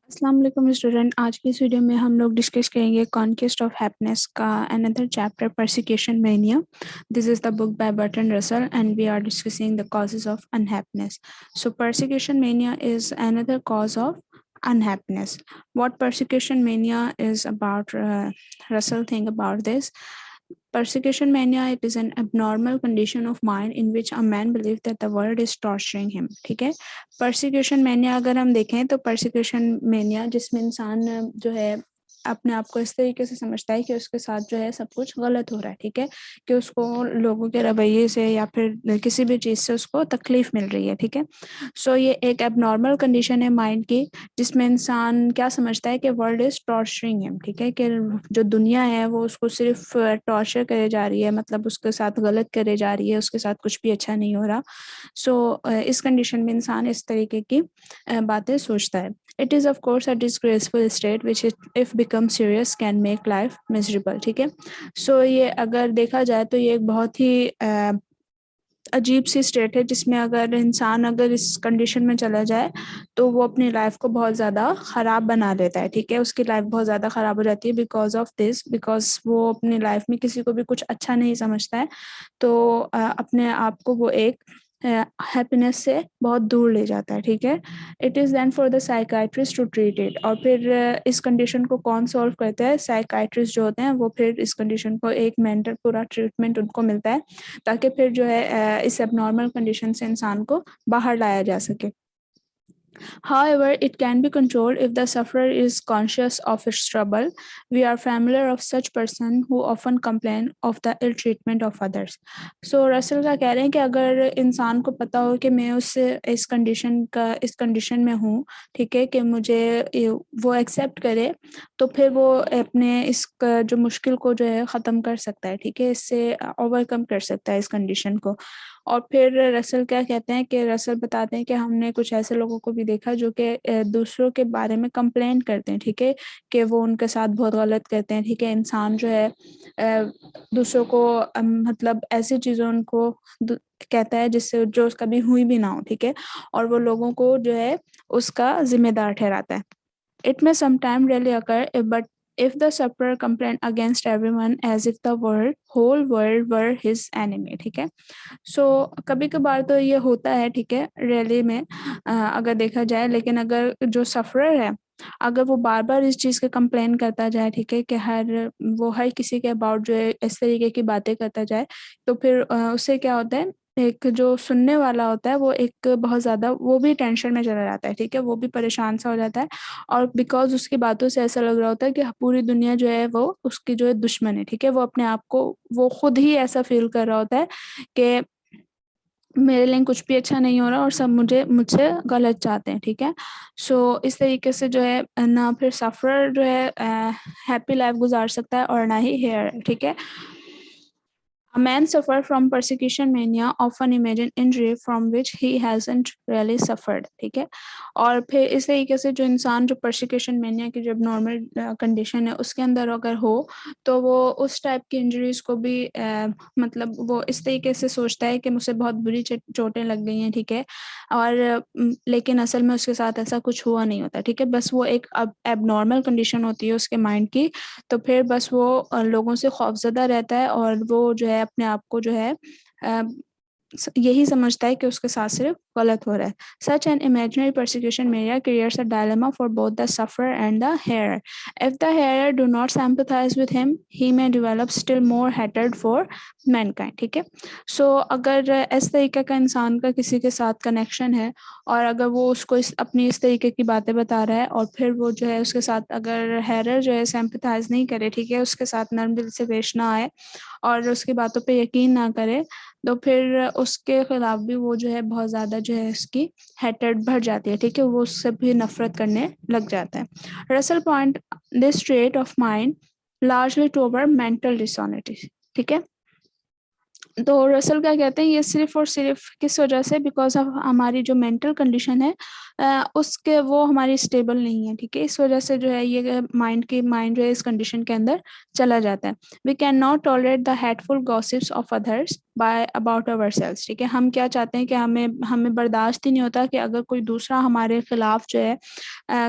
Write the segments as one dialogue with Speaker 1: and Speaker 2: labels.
Speaker 1: अस्सलाम वालेकुम स्टूडेंट। आज की इस वीडियो में हम लोग डिस्कस करेंगे कॉन्क्वेस्ट ऑफ हैप्पीनेस का another chapter persecution mania. This is the book by Bertrand Russell and we are discussing the causes of unhappiness. So persecution mania is another cause of unhappiness. What persecution mania is about, Russell think about this. Persecution mania, it is an abnormal condition of mind in which a man believes that the world is torturing him. ठीक है, persecution mania अगर हम देखें तो persecution mania जिसमें इंसान जो है अपने आप को इस तरीके से समझता है कि उसके साथ जो है सब कुछ गलत हो रहा है। ठीक है, कि उसको लोगों के रवैये से या फिर किसी भी चीज़ से उसको तकलीफ मिल रही है। ठीक है, सो ये एक एबनॉर्मल कंडीशन है माइंड की जिसमें इंसान क्या समझता है कि वर्ल्ड इज टॉर्चरिंग हिम। ठीक है, कि जो दुनिया है वो उसको सिर्फ टॉर्चर करे जा रही है, मतलब उसके साथ गलत करे जा रही है, उसके साथ कुछ भी अच्छा नहीं हो रहा। सो इस कंडीशन में इंसान इस तरीके की बातें सोचता है। It is of course a disgraceful state which if become serious can make life miserable. ठीक है, सो ये अगर देखा जाए तो ये एक बहुत ही अजीब सी स्टेट है जिसमें अगर इंसान अगर इस कंडीशन में चला जाए तो वो अपनी लाइफ को बहुत ज़्यादा ख़राब बना लेता है। ठीक है, उसकी लाइफ बहुत ज़्यादा ख़राब हो जाती है बिकॉज ऑफ दिस, बिकॉज वो अपनी लाइफ में किसी को भी कुछ अच्छा नहीं समझता है, तो अपने आप को वो एक हैप्पीनेस से बहुत दूर ले जाता है। ठीक है, it is then for the psychiatrist to treat it. और फिर इस कंडीशन को कौन सॉल्व करता है? साइकाइट्रिस्ट जो होते हैं वो फिर इस कंडीशन को एक मेंटल पूरा ट्रीटमेंट उनको मिलता है ताकि फिर जो है इस एबनॉर्मल कंडीशन से इंसान को बाहर लाया जा सके। However, it can be controlled if the sufferer is conscious of its trouble. We are familiar of such person who often complain of the ill treatment of others. So Russell का कह रहे हैं कि अगर इंसान को पता हो कि मैं इस कंडीशन में हूँ, ठीक है, कि मुझे वो एक्सेप्ट करे, तो फिर वो अपने इस जो मुश्किल को जो है ख़त्म कर सकता है। ठीक है, इससे ओवरकम कर सकता है इस कंडीशन को। और फिर रसल क्या कहते हैं कि रसल बताते हैं कि हमने कुछ ऐसे लोगों को भी देखा जो कि दूसरों के बारे में कंप्लेंट करते हैं। ठीक है, कि वो उनके साथ बहुत गलत करते हैं। ठीक है, इंसान जो है दूसरों को मतलब ऐसी चीज़ें उनको कहता है जिससे जो कभी हुई भी ना हो। ठीक है, और वो लोगों को जो है उसका जिम्मेदार ठहराता है। It may sometime really occur, but if the sufferer complain against everyone as if the whole world were his enemy। ठीक है, सो कभी कभार तो ये होता है। ठीक है, रैली में अगर देखा जाए, लेकिन अगर जो सफरर है अगर वो बार बार इस चीज़ का कंप्लेन करता जाए, ठीक है, कि हर किसी के अबाउट जो है इस तरीके की बातें करता जाए, तो फिर उससे क्या होता है, एक जो सुनने वाला होता है वो एक बहुत ज़्यादा वो भी टेंशन में चला जाता है। ठीक है, वो भी परेशान सा हो जाता है और बिकॉज उसकी बातों से ऐसा लग रहा होता है कि पूरी दुनिया जो है वो उसकी जो है दुश्मन है। ठीक है, वो अपने आप को वो खुद ही ऐसा फील कर रहा होता है कि मेरे लिए कुछ भी अच्छा नहीं हो रहा और सब मुझसे गलत चाहते हैं। ठीक है, सो इस तरीके से जो है ना फिर सफरर जो है हैप्पी लाइफ गुजार सकता है और ना ही हेयर। ठीक है, A man suffer from persecution mania often imagine injury from which he hasn't really suffered। ठीक है, और फिर इस तरीके से जो इंसान जो persecution mania की जब नॉर्मल कंडीशन है उसके अंदर अगर हो तो वो उस टाइप की इंजरीज को भी मतलब वो इस तरीके से सोचता है कि मुझसे बहुत बुरी चोटें लग गई हैं। ठीक है, और लेकिन असल में उसके साथ ऐसा कुछ हुआ नहीं होता। ठीक है, बस वो एक एबनॉर्मल कंडीशन होती है उसके माइंड की, तो फिर बस वो लोगों से खौफज़दा रहता है और वो जो है अपने आप को जो है अ, यही समझता है कि उसके साथ सिर्फ गलत हो रहा है। Such an imaginary persecution media creates a dilemma for both the sufferer and the hearer. If the hearer do not sympathize with him, he may develop still more hatred for mankind। ठीक है, सो अगर इस तरीके का इंसान का किसी के साथ कनेक्शन है और अगर वो उसको अपनी इस तरीके की बातें बता रहा है और फिर वो जो है उसके साथ अगर हेरर जो है सिंपैथाइज नहीं करे, ठीक है, उसके साथ नर्म दिल से पेश ना आए और उसकी बातों पे यकीन ना करे, तो फिर उसके खिलाफ भी वो जो है बहुत ज़्यादा जो है उसकी हेट्रेड बढ़ जाती है। ठीक है, वो उससे भी नफरत करने लग जाता है। Russell point this trait of mind largely to our mental dishonesty. ठीक है, तो रसल क्या कहते हैं, ये सिर्फ और सिर्फ किस वजह से, बिकॉज ऑफ हमारी जो मेंटल कंडीशन है उसके वो हमारी स्टेबल नहीं है, ठीक है। इस वजह से जो है ये माइंड जो है इस कंडीशन के अंदर चला जाता है। We can not tolerate the hateful gossips of others by about ourselves, ठीक है। हम क्या चाहते हैं कि हमें हमें बर्दाश्त ही नहीं होता कि अगर कोई दूसरा हमारे खिलाफ जो है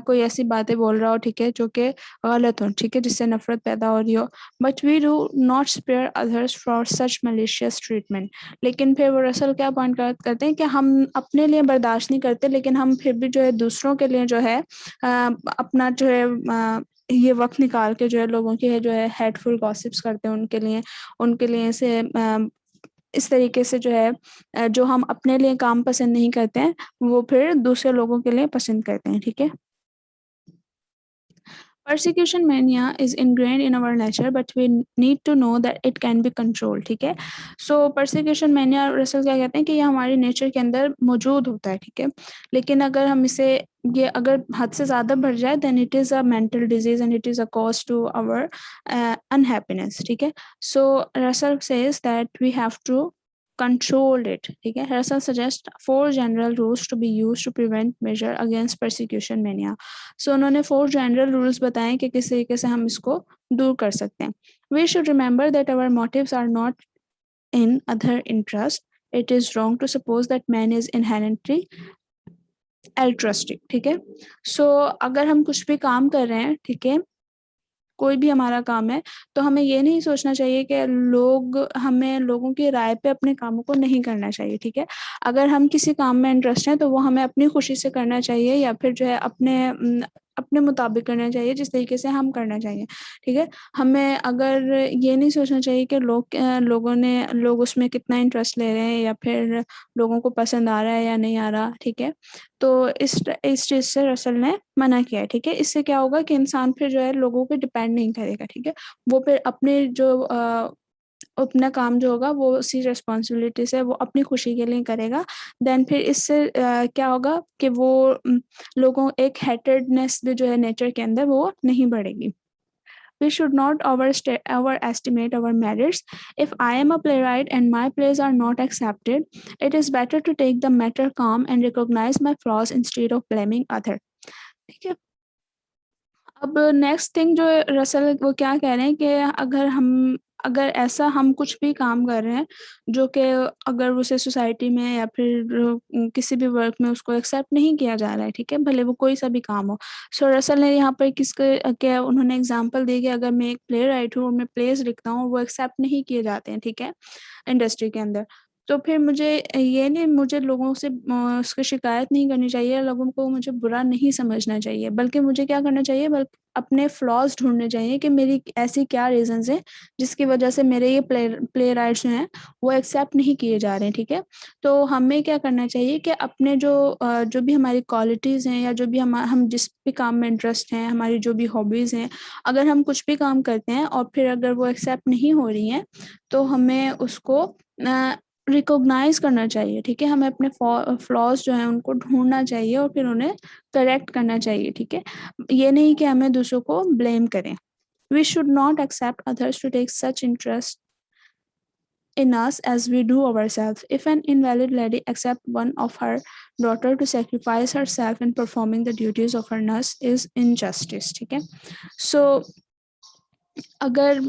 Speaker 1: कोई ऐसी बातें बोल रहा हो, ठीक है, जो कि गलत हो, ठीक है, जिससे नफरत पैदा हो रही हो। But we do not spare others for such malicious treatment. लेकिन फिर वो रसल क्या पॉइंट करते हैं कि हम अपने लिए बर्दाश्त नहीं करते, लेकिन हम फिर भी जो है दूसरों के लिए जो है अपना जो है ये वक्त निकाल के जो है लोगों की है जो है हेटफुल गॉसिप्स करते हैं उनके लिए से इस तरीके से जो है जो हम अपने लिए काम पसंद नहीं करते हैं वो फिर दूसरे लोगों के लिए पसंद करते हैं, ठीक है। Persecution mania is ingrained in our nature, but we need to know that it can be controlled, ठीक है। So persecution mania रसल क्या कहते हैं कि ये हमारे नेचर के अंदर मौजूद होता है, ठीक है। लेकिन अगर हम इसे ये अगर हद से ज़्यादा बढ़ जाए then it is a mental disease and it is a cause to our unhappiness, ठीक है। So Russell says that we have to control it, ठीक है। Russell suggests 4 general rules to be used to prevent measure against persecution mania. So उन्होंने 4 general rules बताए कि किस तरीके से हम इसको दूर कर सकते हैं। We should remember that our motives are not in other interest. It is wrong to suppose that man is inherently altruistic, ठीक है। So अगर हम कुछ भी काम कर रहे हैं, ठीक है, कोई भी हमारा काम है, तो हमें ये नहीं सोचना चाहिए कि हमें लोगों की राय पे अपने कामों को नहीं करना चाहिए, ठीक है। अगर हम किसी काम में इंटरेस्ट हैं तो वो हमें अपनी खुशी से करना चाहिए या फिर जो है अपने मुताबिक करना चाहिए जिस तरीके से हम करना चाहिए, ठीक है। हमें अगर ये नहीं सोचना चाहिए कि लोग उसमें कितना इंटरेस्ट ले रहे हैं या फिर लोगों को पसंद आ रहा है या नहीं आ रहा, ठीक है। तो इस चीज़ से रसल ने मना किया है, ठीक है। इससे क्या होगा कि इंसान फिर जो है लोगों पे डिपेंड नहीं करेगा, ठीक है। वो फिर अपना काम जो होगा वो उसी रिस्पॉन्सिबिलिटी से वो अपनी खुशी के लिए करेगा। देन फिर इससे क्या होगा कि वो लोगों एक हेटेडनेस भी जो है नेचर के अंदर वो नहीं बढ़ेगी। We should not overestimate our merits. If I am a playwright and my plays are not accepted, it is better to take the matter calm and recognize my flaws instead of blaming other. ठीक है। अब next thing जो Russell वो क्या कह रहे हैं कि अगर ऐसा हम कुछ भी काम कर रहे हैं जो कि अगर उसे सोसाइटी में या फिर किसी भी वर्क में उसको एक्सेप्ट नहीं किया जा रहा है, ठीक है, भले वो कोई सा भी काम हो। सो रसल ने यहाँ पर क्या उन्होंने एग्जांपल दी कि अगर मैं एक प्ले राइट हूँ और मैं प्लेस लिखता हूँ वो एक्सेप्ट नहीं किए जाते हैं, ठीक है, इंडस्ट्री के अंदर। तो फिर मुझे लोगों से उसकी शिकायत नहीं करनी चाहिए, लोगों को मुझे बुरा नहीं समझना चाहिए, बल्कि मुझे क्या करना चाहिए, बल्कि अपने फ्लॉज ढूंढने चाहिए कि मेरी ऐसी क्या रीजंस हैं जिसकी वजह से मेरे ये प्ले राइट्स जो हैं वो एक्सेप्ट नहीं किए जा रहे हैं, ठीक है। तो हमें क्या करना चाहिए कि अपने जो भी हमारी क्वालिटीज़ हैं या जो भी हम जिस भी काम में इंटरेस्ट हैं, हमारी जो भी हॉबीज़ हैं, अगर हम कुछ भी काम करते हैं और फिर अगर वो एक्सेप्ट नहीं हो रही हैं तो हमें उसको रिकॉग्नाइज करना चाहिए, ठीक है। हमें अपने फ्लॉज जो हैं उनको ढूंढना चाहिए और फिर उन्हें करेक्ट करना चाहिए, ठीक है। ये नहीं कि हमें दूसरों को ब्लेम करें। We should not accept others to take such interest in us as we do ourselves. If an invalid lady accepts one of her daughter to sacrifice herself in performing the duties of her nurse is injustice, ठीक है। So अगर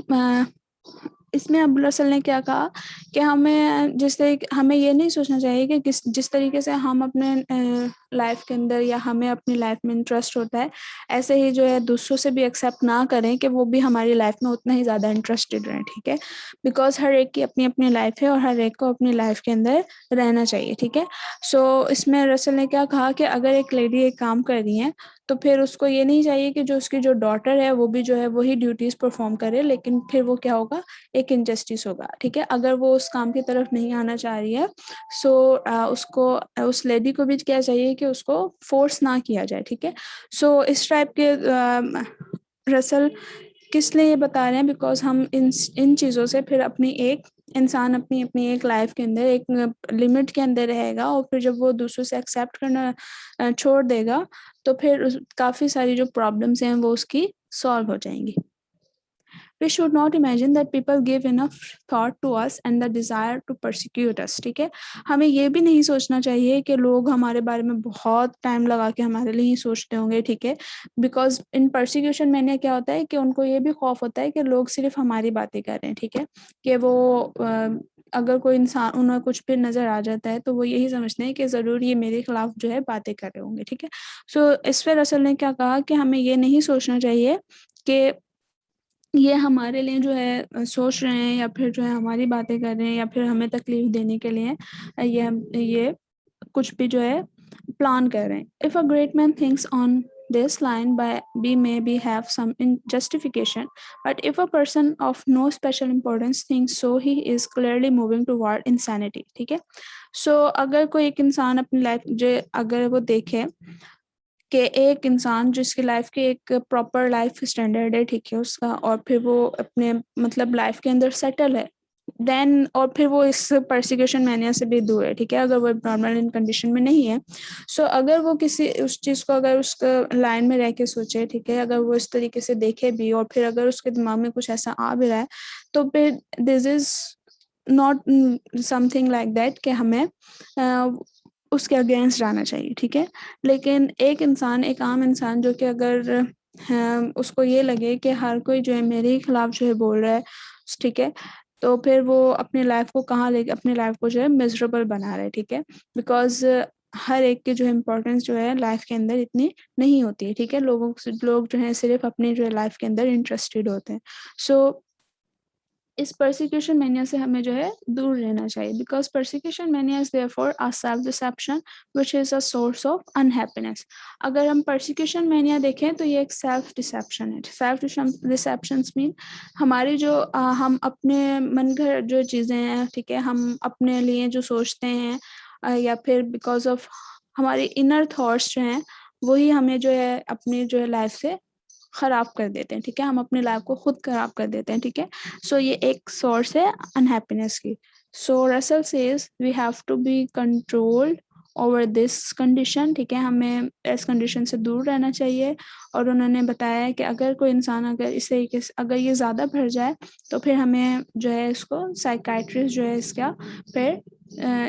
Speaker 1: इसमें Abdul Russell ने क्या कहा कि हमें ये नहीं सोचना चाहिए कि जिस तरीके से हम अपने लाइफ के अंदर या हमें अपनी लाइफ में इंटरेस्ट होता है ऐसे ही जो है दूसरों से भी एक्सेप्ट ना करें कि वो भी हमारी लाइफ में उतना ही ज़्यादा इंटरेस्टेड रहें, ठीक है। बिकॉज हर एक की अपनी अपनी लाइफ है और हर एक को अपनी लाइफ के अंदर रहना चाहिए, ठीक है। सो इसमें रसल ने क्या कहा कि अगर एक लेडी एक काम कर रही है तो फिर उसको ये नहीं चाहिए कि उसकी जो डॉटर है वो भी जो है वही ड्यूटीज़ परफॉर्म करे, लेकिन फिर वो क्या होगा, एक इनजस्टिस होगा, ठीक है। अगर वो उस काम की तरफ नहीं आना चाह रही है सो उसको उस लेडी को भी क्या चाहिए कि उसको फोर्स ना किया जाए, ठीक है। सो इस टाइप के रसल किस लिए ये बता रहे हैं, बिकॉज हम इन चीज़ों से फिर इंसान अपनी अपनी एक लाइफ के अंदर एक लिमिट के अंदर रहेगा और फिर जब वो दूसरों से एक्सेप्ट करना छोड़ देगा तो फिर काफ़ी सारी जो प्रॉब्लम्स हैं वो उसकी सॉल्व हो जाएंगी। We should not imagine that people give enough thought to us and the desire to persecute us. ठीक है, हमें ये भी नहीं सोचना चाहिए कि लोग हमारे बारे में बहुत टाइम लगा के हमारे लिए ही सोचते होंगे. ठीक है, बिकॉज इन परसिक्यूशन मैंने क्या होता है कि उनको ये भी खौफ होता है कि लोग सिर्फ हमारी बातें कर रहे हैं. ठीक है, कि वो अगर कोई इंसान उन्हें कुछ भी नजर आ जाता है तो वो यही समझते हैं कि जरूर ये मेरे खिलाफ जो है बातें कर रहे होंगे. ठीक है, सो इस पर रसल ने क्या कहा कि हमें ये नहीं सोचना चाहिए कि ये हमारे लिए जो है सोच रहे हैं या फिर जो है हमारी बातें कर रहे हैं या फिर हमें तकलीफ देने के लिए ये कुछ भी जो है प्लान कर रहे हैं. If a great man thinks on this line by we maybe have some justification, but if a person of no special importance thinks so, he is clearly moving toward insanity. ठीक है, सो अगर कोई एक इंसान अपनी लाइफ जो अगर वो देखे कि एक इंसान जिसकी लाइफ की एक प्रॉपर लाइफ स्टैंडर्ड है, ठीक है उसका, और फिर वो अपने मतलब लाइफ के अंदर सेटल है, देन और फिर वो इस परसिक्यूशन मैनिया से भी दूर है. ठीक है, अगर वो नॉर्मल इन कंडीशन में नहीं है, सो अगर वो किसी उस चीज़ को अगर उसका लाइन में रह के सोचे, ठीक है, अगर वो इस तरीके से देखे भी और फिर अगर उसके दिमाग में कुछ ऐसा आ भी रहा है, तो फिर this is not something like that कि हमें उसके अगेंस्ट जाना चाहिए. ठीक है, लेकिन एक इंसान, एक आम इंसान जो कि अगर उसको ये लगे कि हर कोई जो है मेरे ही खिलाफ जो है बोल रहा है, ठीक है, तो फिर वो अपनी लाइफ को कहाँ लेके अपनी लाइफ को जो है मिजरेबल बना रहा है. ठीक है, बिकॉज हर एक की जो है इम्पोर्टेंस जो है लाइफ के अंदर इतनी नहीं होती है. ठीक है, लोग जो है सिर्फ अपनी जो है लाइफ के अंदर इंटरेस्टेड होते हैं. सो इस परसिक्यूशन मैनिया से हमें जो है दूर रहना चाहिए, because persecution mania is therefore a self deception which is a source of unhappiness. अगर हम परसिक्यूशन मैनिया देखें तो ये एक सेल्फ डिसेप्शन है. सेल्फ डिसेप्शन मीन हमारी जो हम अपने मन घर जो चीज़ें हैं, ठीक है, हम अपने लिए जो सोचते हैं या फिर बिकॉज ऑफ हमारे इनर थॉट्स जो हैं वही हमें जो है अपनी जो है लाइफ से खराब कर देते हैं. ठीक है, हम अपनी लाइफ को खुद खराब कर देते हैं. ठीक है, सो ये एक सोर्स है अनहैप्पीनेस की. So Russell says we have to be controlled over this condition. ठीक है, हमें इस कंडीशन से दूर रहना चाहिए. और उन्होंने बताया कि अगर कोई इंसान अगर इस तरीके से अगर ये ज़्यादा बढ़ जाए तो फिर हमें जो है इसको साइकाइट्रिस्ट जो है इसका फिर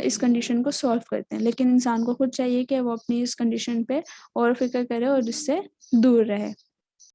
Speaker 1: इस कंडीशन को सॉल्व करते हैं. लेकिन इंसान को खुद चाहिए कि वो अपनी इस कंडीशन पे और फिक्र करे और इससे दूर रहे.